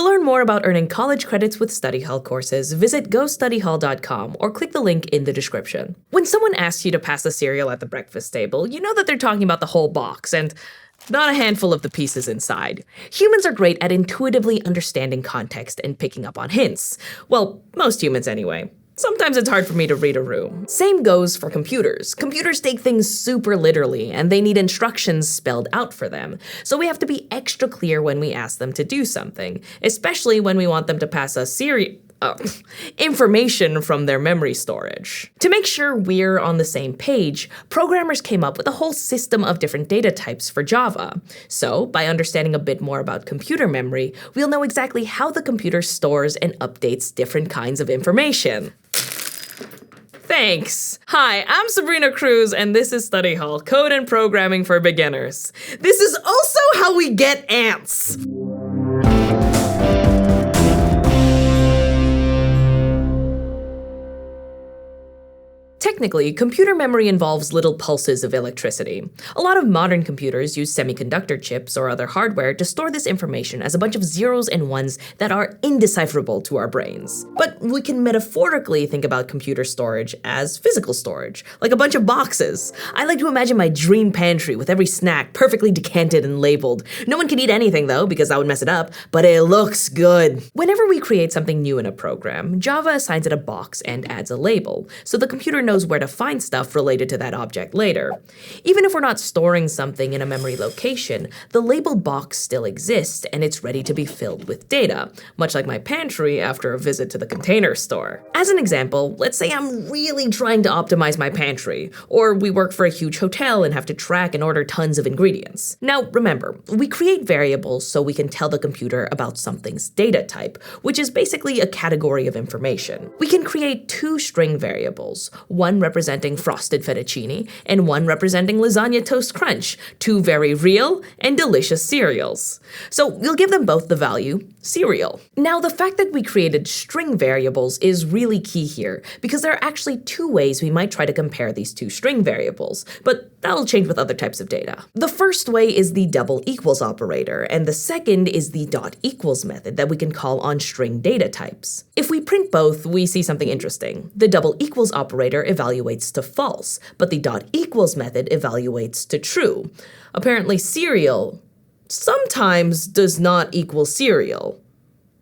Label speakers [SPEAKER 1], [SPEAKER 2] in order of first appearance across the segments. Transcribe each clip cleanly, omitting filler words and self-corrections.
[SPEAKER 1] To learn more about earning college credits with study hall courses, visit gostudyhall.com or click the link in the description. When someone asks you to pass the cereal at the breakfast table, you know that they're talking about the whole box and not a handful of the pieces inside. Humans are great at intuitively understanding context and picking up on hints. Well, most humans anyway. Sometimes it's hard for me to read a room. Same goes for computers. Computers take things super literally, and they need instructions spelled out for them. So we have to be extra clear when we ask them to do something, especially when we want them to pass us information from their memory storage. To make sure we're on the same page, programmers came up with a whole system of different data types for Java. So, by understanding a bit more about computer memory, we'll know exactly how the computer stores and updates different kinds of information. Thanks. Hi, I'm Sabrina Cruz, and this is Study Hall, Code and Programming for Beginners. This is also how we get ants. Technically, computer memory involves little pulses of electricity. A lot of modern computers use semiconductor chips or other hardware to store this information as a bunch of zeros and ones that are indecipherable to our brains. But we can metaphorically think about computer storage as physical storage, like a bunch of boxes. I like to imagine my dream pantry with every snack perfectly decanted and labeled. No one can eat anything though, because that would mess it up, but it looks good. Whenever we create something new in a program, Java assigns it a box and adds a label, so the computer knows where to find stuff related to that object later. Even if we're not storing something in a memory location, the labeled box still exists and it's ready to be filled with data, much like my pantry after a visit to the Container Store. As an example, let's say I'm really trying to optimize my pantry, or we work for a huge hotel and have to track and order tons of ingredients. Now, remember, we create variables so we can tell the computer about something's data type, which is basically a category of information. We can create two string variables, one representing frosted fettuccine and one representing lasagna toast crunch, two very real and delicious cereals. So we'll give them both the value cereal. Now, the fact that we created string variables is really key here, because there are actually two ways we might try to compare these two string variables, but that'll change with other types of data. The first way is the double equals operator, and the second is the dot equals method that we can call on string data types. If we print both, we see something interesting. The double equals operator evaluates to false, but the dot equals method evaluates to true. Apparently cereal sometimes does not equal cereal,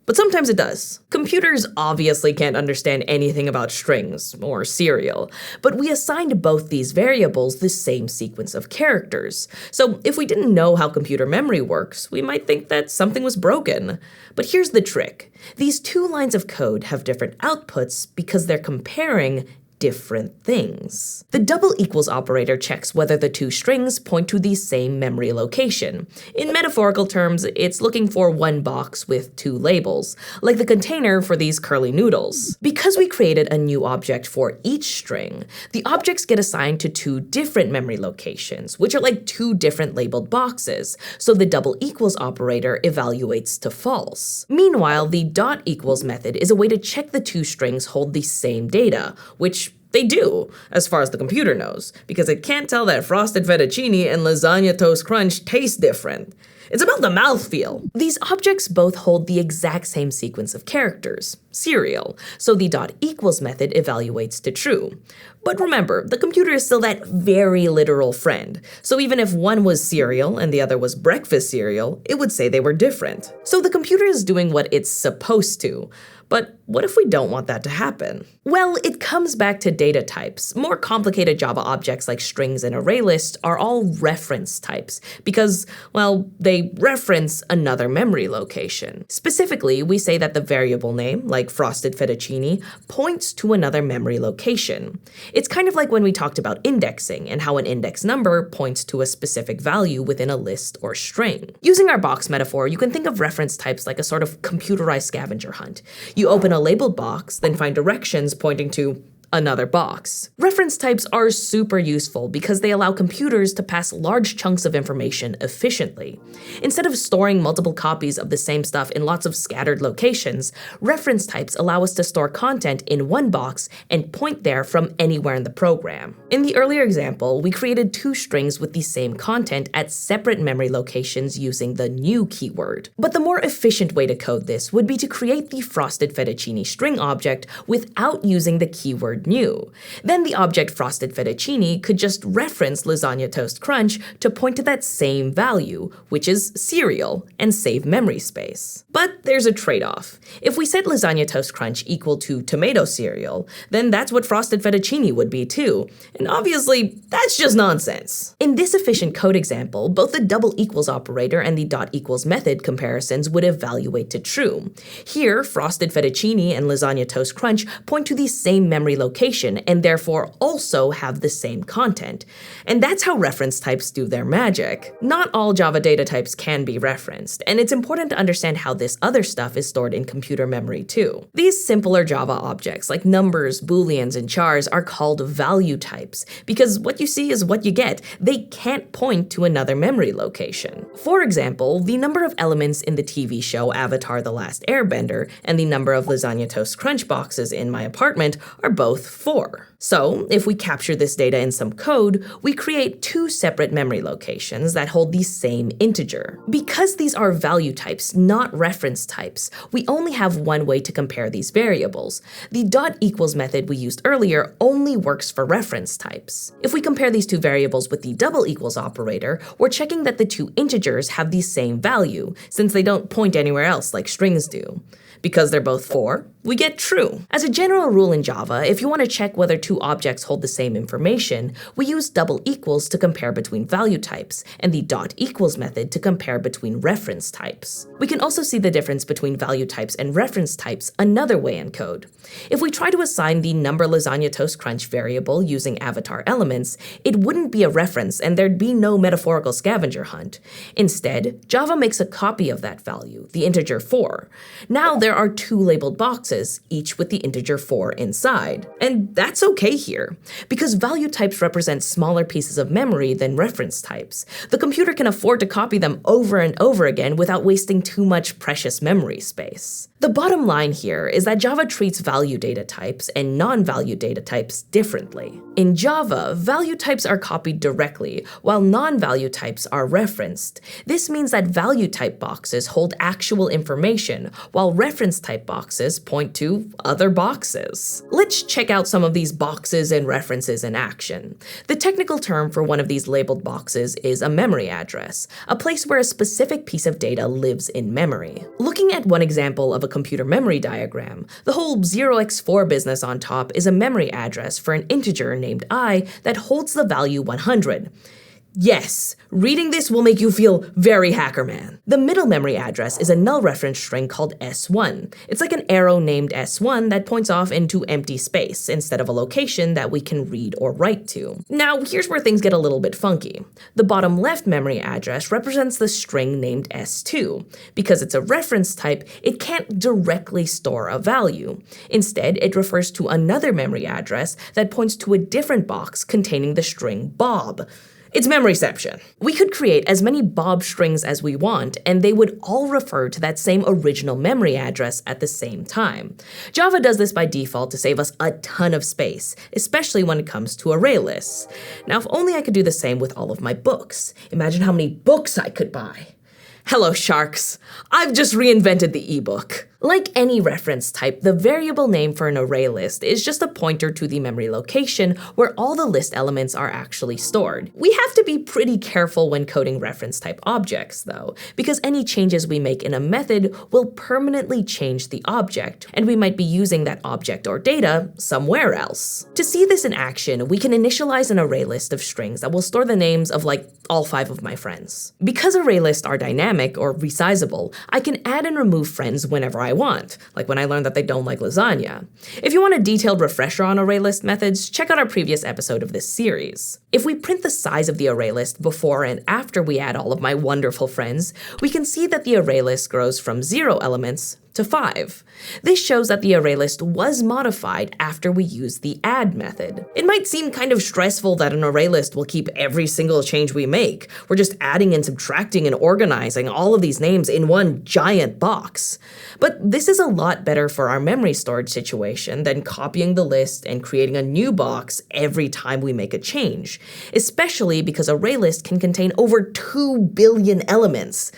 [SPEAKER 1] but sometimes it does. Computers obviously can't understand anything about strings or cereal, but we assigned both these variables the same sequence of characters. So if we didn't know how computer memory works, we might think that something was broken. But here's the trick. These two lines of code have different outputs because they're comparing different things. The double equals operator checks whether the two strings point to the same memory location. In metaphorical terms, it's looking for one box with two labels, like the container for these curly noodles. Because we created a new object for each string, the objects get assigned to two different memory locations, which are like two different labeled boxes, so the double equals operator evaluates to false. Meanwhile, the dot equals method is a way to check the two strings hold the same data, which they do, as far as the computer knows, because it can't tell that frosted fettuccine and lasagna toast crunch taste different. It's about the mouthfeel. These objects both hold the exact same sequence of characters, cereal, so the dot equals method evaluates to true. But remember, the computer is still that very literal friend, so even if one was cereal and the other was breakfast cereal, it would say they were different. So the computer is doing what it's supposed to. But what if we don't want that to happen? Well, it comes back to data types. More complicated Java objects like strings and array lists are all reference types because, well, they reference another memory location. Specifically, we say that the variable name, like frosted fettuccine, points to another memory location. It's kind of like when we talked about indexing and how an index number points to a specific value within a list or string. Using our box metaphor, you can think of reference types like a sort of computerized scavenger hunt. You open a labeled box, then find directions pointing to another box. Reference types are super useful because they allow computers to pass large chunks of information efficiently. Instead of storing multiple copies of the same stuff in lots of scattered locations, reference types allow us to store content in one box and point there from anywhere in the program. In the earlier example, we created two strings with the same content at separate memory locations using the new keyword. But the more efficient way to code this would be to create the frosted fettuccine string object without using the keyword new. Then the object frosted fettuccine could just reference lasagna toast crunch to point to that same value, which is cereal, and save memory space. But there's a trade-off. If we set lasagna toast crunch equal to tomato cereal, then that's what frosted fettuccine would be too. And obviously, that's just nonsense. In this efficient code example, both the double equals operator and the dot equals method comparisons would evaluate to true. Here, frosted fettuccine and lasagna toast crunch point to the same memory location and therefore also have the same content. And that's how reference types do their magic. Not all Java data types can be referenced, and it's important to understand how this other stuff is stored in computer memory too. These simpler Java objects like numbers, booleans, and chars are called value types because what you see is what you get. They can't point to another memory location. For example, the number of elements in the TV show Avatar: The Last Airbender and the number of lasagna toast crunch boxes in my apartment are both 4. So, if we capture this data in some code, we create two separate memory locations that hold the same integer. Because these are value types, not reference types, we only have one way to compare these variables. The dot equals method we used earlier only works for reference types. If we compare these two variables with the double equals operator, we're checking that the two integers have the same value, since they don't point anywhere else like strings do. Because they're both 4, we get true. As a general rule in Java, if you want to check whether two objects hold the same information, we use double equals to compare between value types, and the dot equals method to compare between reference types. We can also see the difference between value types and reference types another way in code. If we try to assign the number lasagna toast crunch variable using avatar elements, it wouldn't be a reference and there'd be no metaphorical scavenger hunt. Instead, Java makes a copy of that value, the integer 4. Now there are two labeled boxes, each with the integer 4 inside. And that's okay here, because value types represent smaller pieces of memory than reference types. The computer can afford to copy them over and over again without wasting too much precious memory space. The bottom line here is that Java treats value data types and non-value data types differently. In Java, value types are copied directly, while non-value types are referenced. This means that value type boxes hold actual information, while reference type boxes point to other boxes. Let's check out some of these boxes and references in action. The technical term for one of these labeled boxes is a memory address, a place where a specific piece of data lives in memory. Looking at one example of a computer memory diagram, the whole 0x4 business on top is a memory address for an integer named I that holds the value 100. Yes, reading this will make you feel very Hackerman. The middle memory address is a null reference string called S1. It's like an arrow named S1 that points off into empty space instead of a location that we can read or write to. Now, here's where things get a little bit funky. The bottom left memory address represents the string named S2. Because it's a reference type, it can't directly store a value. Instead, it refers to another memory address that points to a different box containing the string Bob. It's memoryception. We could create as many Bob strings as we want, and they would all refer to that same original memory address at the same time. Java does this by default to save us a ton of space, especially when it comes to array lists. Now, if only I could do the same with all of my books. Imagine how many books I could buy. Hello, sharks. I've just reinvented the ebook. Like any reference type, the variable name for an array list is just a pointer to the memory location where all the list elements are actually stored. We have to be pretty careful when coding reference type objects, though, because any changes we make in a method will permanently change the object, and we might be using that object or data somewhere else. To see this in action, we can initialize an array list of strings that will store the names of all 5 of my friends. Because array lists are dynamic or resizable, I can add and remove friends whenever I want, like when I learned that they don't like lasagna. If you want a detailed refresher on array list methods, check out our previous episode of this series. If we print the size of the array list before and after we add all of my wonderful friends, we can see that the array list grows from 0 elements to to 5. This shows that the array list was modified after we used the add method. It might seem kind of stressful that an array list will keep every single change we make. We're just adding and subtracting and organizing all of these names in one giant box. But this is a lot better for our memory storage situation than copying the list and creating a new box every time we make a change, especially because array list can contain over 2 billion elements.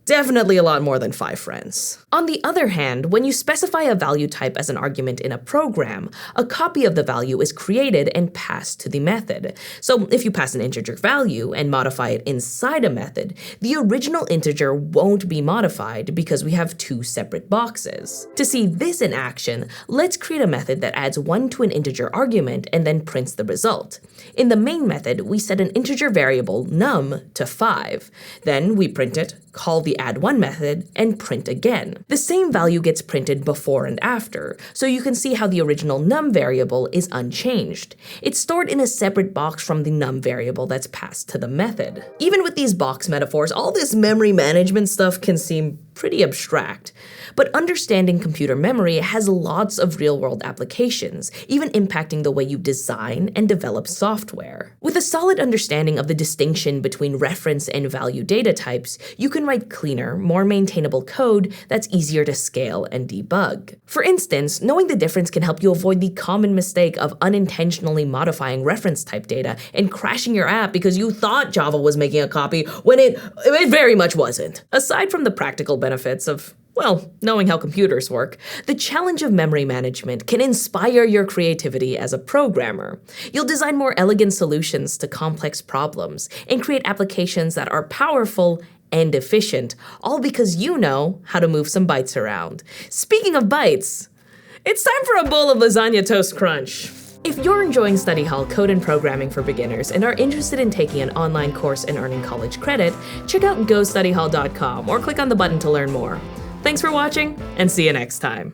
[SPEAKER 1] Definitely a lot more than 5 friends. On the other hand, when you specify a value type as an argument in a program, a copy of the value is created and passed to the method. So if you pass an integer value and modify it inside a method, the original integer won't be modified because we have 2 separate boxes. To see this in action, let's create a method that adds 1 to an integer argument and then prints the result. In the main method, we set an integer variable num to 5. Then we print it, call the add1 method, and print again. The same value gets printed before and after, so you can see how the original num variable is unchanged. It's stored in a separate box from the num variable that's passed to the method. Even with these box metaphors, all this memory management stuff can seem pretty abstract. But understanding computer memory has lots of real-world applications, even impacting the way you design and develop software. With a solid understanding of the distinction between reference and value data types, you can write cleaner, more maintainable code that's easier to scale and debug. For instance, knowing the difference can help you avoid the common mistake of unintentionally modifying reference type data and crashing your app because you thought Java was making a copy when it very much wasn't. Aside from the practical benefits of, well, knowing how computers work, the challenge of memory management can inspire your creativity as a programmer. You'll design more elegant solutions to complex problems and create applications that are powerful and efficient, all because you know how to move some bytes around. Speaking of bytes, it's time for a bowl of lasagna toast crunch. If you're enjoying Study Hall Code and Programming for Beginners and are interested in taking an online course and earning college credit, check out GoStudyHall.com or click on the button to learn more. Thanks for watching, and see you next time.